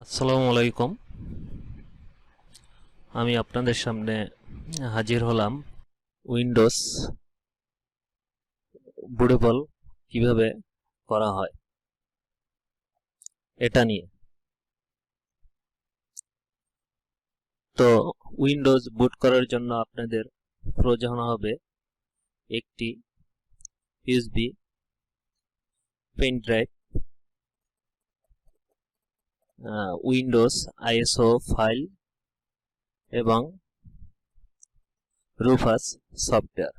আসসালামু আলাইকুম। আমি আপনাদের সামনে হাজির হলাম উইন্ডোজ বুটেবল কিভাবে করা হয় এটা নিয়ে। তো উইন্ডোজ বুট করার জন্য আপনাদের প্রয়োজন হবে একটি USB pen drive, Windows ISO file এবং রুফাস সফটওয়্যার।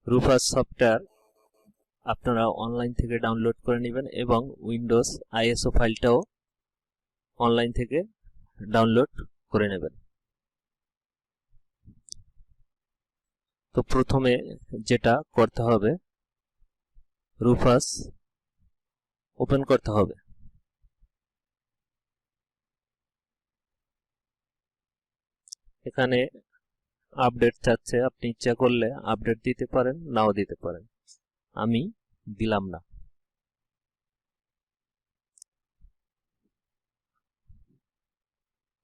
রুফাস সফটওয়্যার আপনারা অনলাইন থেকে ডাউনলোড করে নেবেন এবং উইন্ডোজ আইএসও ফাইলটাও অনলাইন থেকে ডাউনলোড করে নেবেন। তো প্রথমে যেটা করতে হবে, রুফাস ওপেন করতে হবে। এখানে আপডেট চাচ্ছে, আপনি ইচ্ছা করলে আপডেট দিতে পারেন, নাও দিতে পারেন। আমি দিলাম না।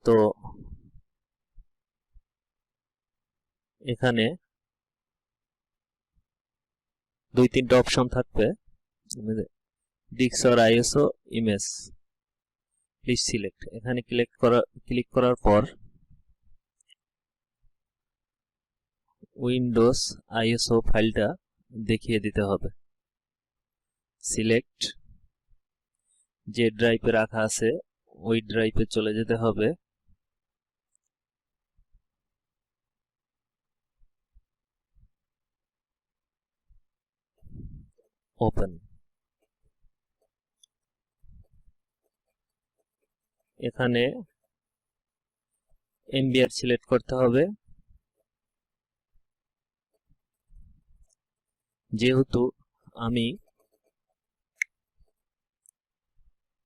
তো এখানে দুই তিনটা অপশন থাকবে, disc or ISO image, please select. এখানে ক্লিক করার পর উইন্ডোজ আইএসও ফাইলটা দেখিয়ে দিতে হবে। সিলেক্ট, যে ড্রাইভে রাখা আছে ওই ড্রাইভে চলে যেতে হবে। ওপেন। এখানে এমবিআর সিলেক্ট করতে হবে। যেহেতু আমি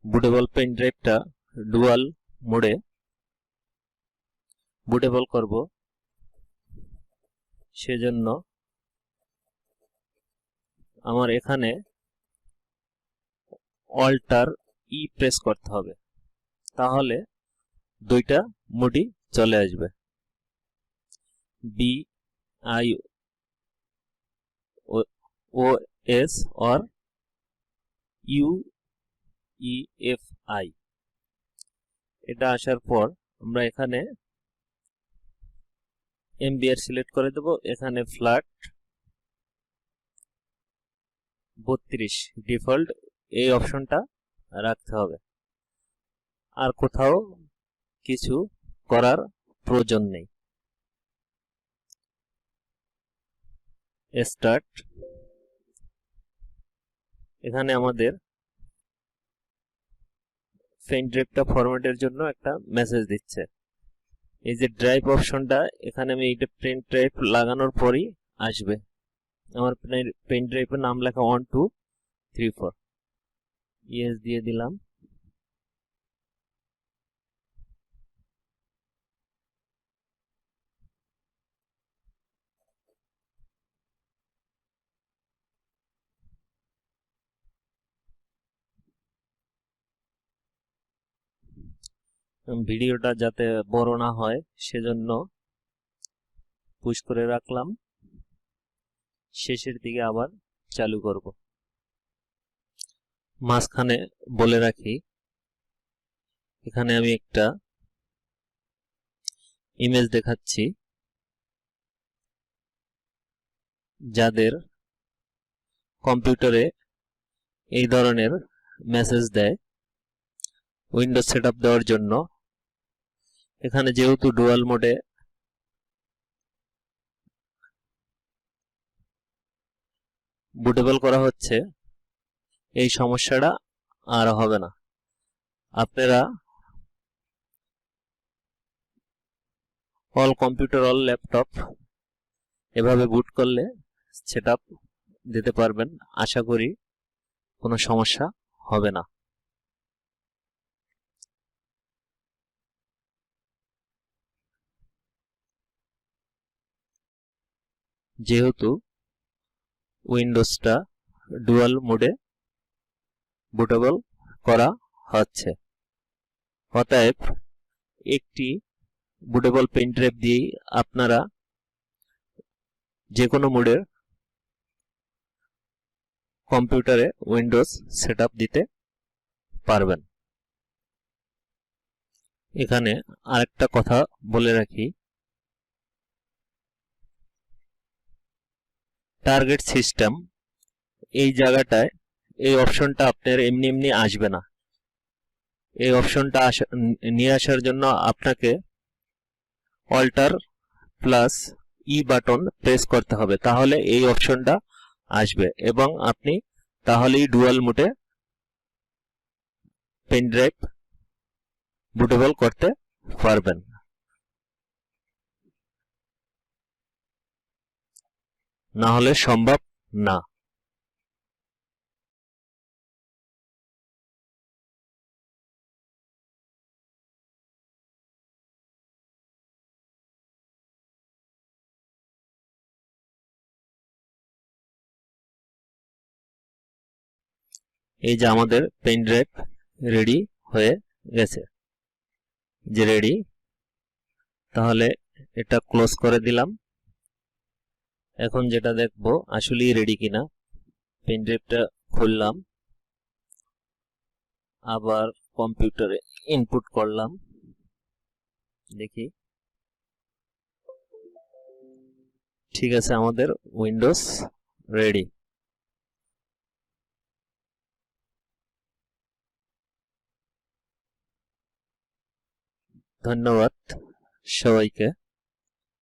বুটেবল পেন ড্রাইভটা ডুয়াল মোডে বুটেবল করব, সেজন্য আমার এখানে অল্টার ই প্রেস করতে হবে, তাহলে দুইটা মোডই চলে আসবে, B I O S or UEFI। এটা আসার পর আমরা এখানে এমবিআর সিলেক্ট করে দেব। এখানে ফ্ল্যাট 32 ডিফল্ট এই অপশনটা রাখতে হবে, আর কোথাও কিছু করার প্রয়োজন নেই। স্টার্ট। এখানে আমাদের পেন ড্রাইভটা ফরম্যাটের জন্য একটা মেসেজ দিচ্ছে। এই যে ড্রাইভ অপশনটা, এখানে আমি এইটা পেন ড্রাইভ লাগানোর পরই আসবে। আমার পেন ড্রাইভের নাম লেখা 1 2 3 4, ইয়েস দিয়ে দিলাম। ভিডিওটা যাতে বড় না হয় সেজন্য পুশ করে রাখলাম, শেষের দিকে আবার চালু করব। মাঝখানে বলে রাখি, এখানে আমি একটা ইমেজ দেখাচ্ছি। যাদের কম্পিউটারে এই ধরনের মেসেজ দেয় উইন্ডোজ সেটআপ দেওয়ার জন্য, এখানে যেহেতু ডুয়াল মোডে বুটেবল করা হচ্ছে, এই সমস্যাটা আর হবে না। আপনারা অল কম্পিউটার অল ল্যাপটপ এভাবে বুট করলে সেটআপ দিতে পারবেন। আশা করি কোনো সমস্যা হবে না। যেহেতু উইন্ডোজটা ডুয়াল মোডে বুটেবল করা হচ্ছে। অতএব একটি বুটেবল পেন ড্রাইভ দিয়েই আপনারা যে কোনো মোডের কম্পিউটারে উইন্ডোজ সেটআপ দিতে পারবেন। এখানে আরেকটা কথা বলে রাখি, টার্গেট সিস্টেম এই জায়গাটায় এই অপশনটা আপনার এমনি এমনি আসবে না। এই অপশনটা নিয়ে আসার জন্য আপনাকে alter plus E button press করতে হবে, তাহলে এই অপশনটা আসবে এবং আপনি তাহলেই ডুয়াল মোডে পেন ড্রাইভ বুটেবল করতে পারবেন। না হলে সম্ভব না। এই যে আমাদের পেন ড্রাইভ রেডি হয়ে গেছে, যে রেডি। তাহলে এটা ক্লোজ করে দিলাম। এখন যেটা দেখবো আসলেই রেডি কিনা, পেন ড্রাইভটা খুললাম, আবার কম্পিউটারে ইনপুট করলাম, দেখি ঠিক আছে, আমাদের উইন্ডোজ রেডি। ধন্যবাদ সবাইকে।